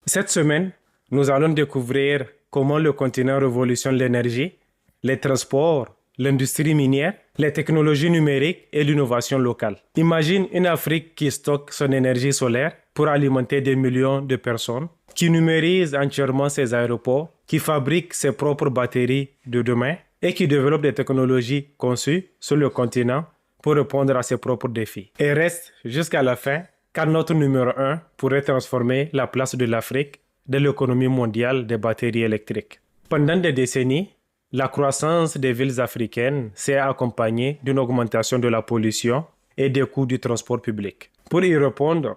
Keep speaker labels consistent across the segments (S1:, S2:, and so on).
S1: Cette semaine, nous allons découvrir comment le continent révolutionne l'énergie, les transports, l'industrie minière, les technologies numériques et l'innovation locale. Imagine une Afrique qui stocke son énergie solaire pour alimenter des millions de personnes, qui numérise entièrement ses aéroports, qui fabrique ses propres batteries de demain et qui développe des technologies conçues sur le continent pour répondre à ses propres défis. Et reste jusqu'à la fin, car notre numéro 1 pourrait transformer la place de l'Afrique dans l'économie mondiale des batteries électriques. Pendant des décennies, la croissance des villes africaines s'est accompagnée d'une augmentation de la pollution et des coûts du transport public. Pour y répondre,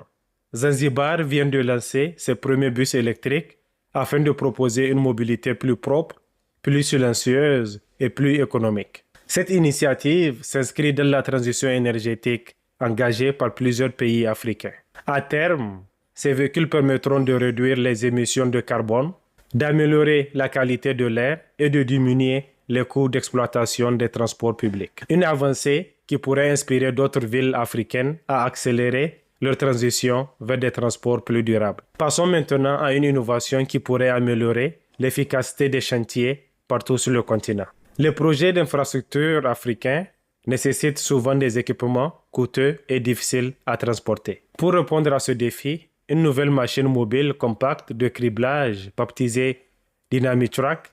S1: Zanzibar vient de lancer ses premiers bus électriques afin de proposer une mobilité plus propre, plus silencieuse et plus économique. Cette initiative s'inscrit dans la transition énergétique engagée par plusieurs pays africains. À terme, ces véhicules permettront de réduire les émissions de carbone, d'améliorer la qualité de l'air et de diminuer les coûts d'exploitation des transports publics. Une avancée qui pourrait inspirer d'autres villes africaines à accélérer leur transition vers des transports plus durables. Passons maintenant à une innovation qui pourrait améliorer l'efficacité des chantiers partout sur le continent. Les projets d'infrastructures africains nécessitent souvent des équipements coûteux et difficiles à transporter. Pour répondre à ce défi, une nouvelle machine mobile compacte de criblage baptisée Dynamitrack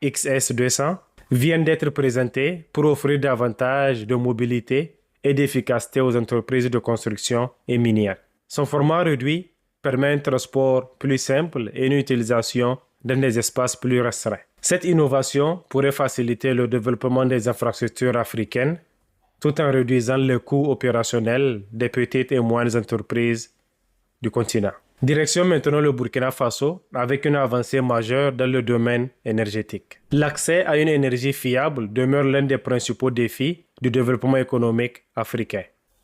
S1: XS200 vient d'être présentée pour offrir davantage de mobilité et d'efficacité aux entreprises de construction et minières. Son format réduit permet un transport plus simple et une utilisation dans des espaces plus restreints. Cette innovation pourrait faciliter le développement des infrastructures africaines tout en réduisant les coûts opérationnels des petites et moyennes entreprises du continent. Direction maintenant le Burkina Faso avec une avancée majeure dans le domaine énergétique. L'accès à une énergie fiable demeure l'un des principaux défis du développement économique africain.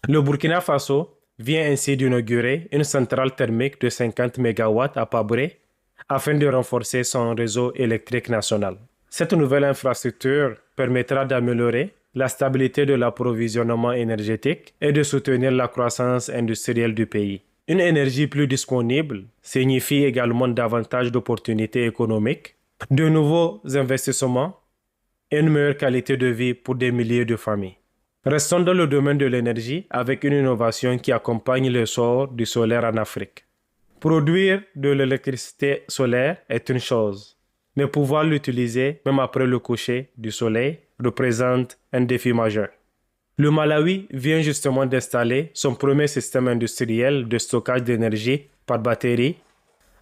S1: Le Burkina Faso vient ainsi d'inaugurer une centrale thermique de 50 MW à Pabré afin de renforcer son réseau électrique national. Cette nouvelle infrastructure permettra d'améliorer la stabilité de l'approvisionnement énergétique et de soutenir la croissance industrielle du pays. Une énergie plus disponible signifie également davantage d'opportunités économiques, de nouveaux investissements et une meilleure qualité de vie pour des milliers de familles. Restons dans le domaine de l'énergie avec une innovation qui accompagne l'essor du solaire en Afrique. Produire de l'électricité solaire est une chose, mais pouvoir l'utiliser même après le coucher du soleil représente un défi majeur. Le Malawi vient justement d'installer son premier système industriel de stockage d'énergie par batterie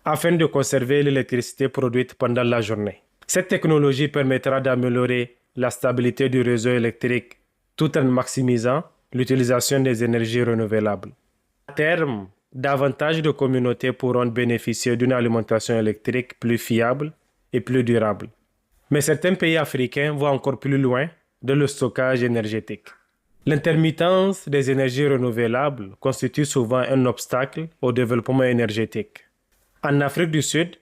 S1: afin de conserver l'électricité produite pendant la journée. Cette technologie permettra d'améliorer la stabilité du réseau électrique tout en maximisant l'utilisation des énergies renouvelables. À terme, davantage de communautés pourront bénéficier d'une alimentation électrique plus fiable et plus durable. Mais certains pays africains vont encore plus loin dans le stockage énergétique. L'intermittence des énergies renouvelables constitue souvent un obstacle au développement énergétique. En Afrique du Sud,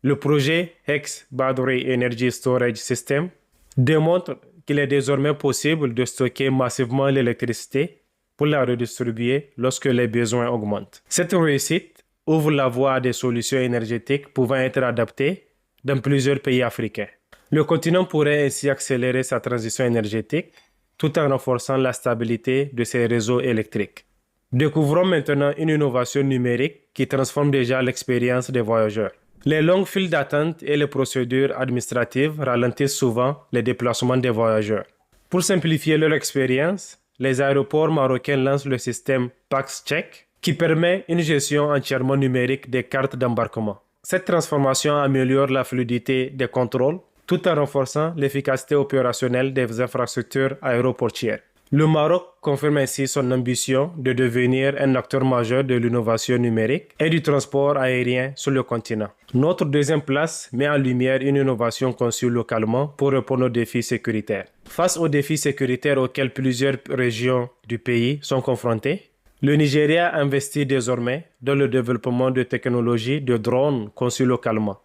S1: le projet Hex Battery Energy Storage System démontre qu'il est désormais possible de stocker massivement l'électricité pour la redistribuer lorsque les besoins augmentent. Cette réussite ouvre la voie à des solutions énergétiques pouvant être adaptées dans plusieurs pays africains. Le continent pourrait ainsi accélérer sa transition énergétique tout en renforçant la stabilité de ses réseaux électriques. Découvrons maintenant une innovation numérique qui transforme déjà l'expérience des voyageurs. Les longues files d'attente et les procédures administratives ralentissent souvent les déplacements des voyageurs. Pour simplifier leur expérience, les aéroports marocains lancent le système PaxCheck qui permet une gestion entièrement numérique des cartes d'embarquement. Cette transformation améliore la fluidité des contrôles tout en renforçant l'efficacité opérationnelle des infrastructures aéroportières. Le Maroc confirme ainsi son ambition de devenir un acteur majeur de l'innovation numérique et du transport aérien sur le continent. Notre deuxième place met en lumière une innovation conçue localement pour répondre aux défis sécuritaires. Face aux défis sécuritaires auxquels plusieurs régions du pays sont confrontées, le Nigeria investit désormais dans le développement de technologies de drones conçues localement.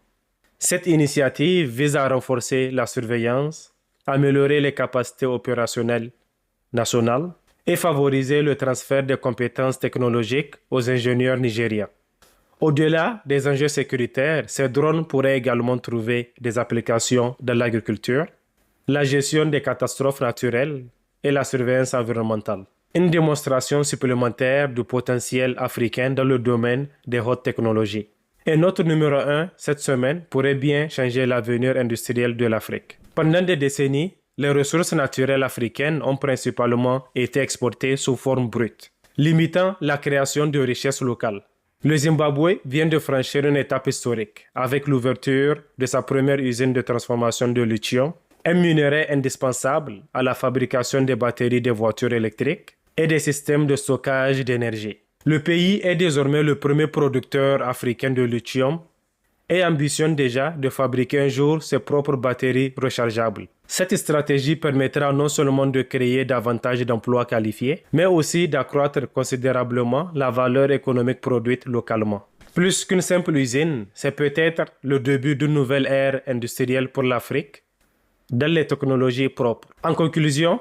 S1: Cette initiative vise à renforcer la surveillance, améliorer les capacités opérationnelles nationales et favoriser le transfert des compétences technologiques aux ingénieurs nigériens. Au-delà des enjeux sécuritaires, ces drones pourraient également trouver des applications dans l'agriculture, la gestion des catastrophes naturelles et la surveillance environnementale. Une démonstration supplémentaire du potentiel africain dans le domaine des hautes technologies. Et notre numéro 1 cette semaine pourrait bien changer l'avenir industriel de l'Afrique. Pendant des décennies, les ressources naturelles africaines ont principalement été exportées sous forme brute, limitant la création de richesses locales. Le Zimbabwe vient de franchir une étape historique avec l'ouverture de sa première usine de transformation de lithium, un minerai indispensable à la fabrication des batteries des voitures électriques et des systèmes de stockage d'énergie. Le pays est désormais le premier producteur africain de lithium et ambitionne déjà de fabriquer un jour ses propres batteries rechargeables. Cette stratégie permettra non seulement de créer davantage d'emplois qualifiés, mais aussi d'accroître considérablement la valeur économique produite localement. Plus qu'une simple usine, c'est peut-être le début d'une nouvelle ère industrielle pour l'Afrique dans les technologies propres. En conclusion,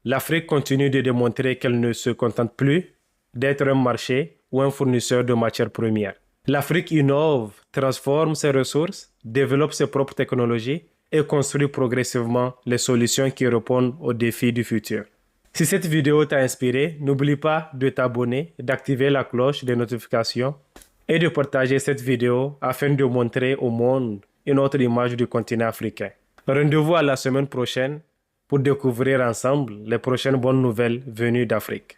S1: l'Afrique continue de démontrer qu'elle ne se contente plus d'être un marché ou un fournisseur de matières premières. L'Afrique innove, transforme ses ressources, développe ses propres technologies et construit progressivement les solutions qui répondent aux défis du futur. Si cette vidéo t'a inspiré, n'oublie pas de t'abonner, d'activer la cloche des notifications et de partager cette vidéo afin de montrer au monde une autre image du continent africain. Rendez-vous à la semaine prochaine pour découvrir ensemble les prochaines bonnes nouvelles venues d'Afrique.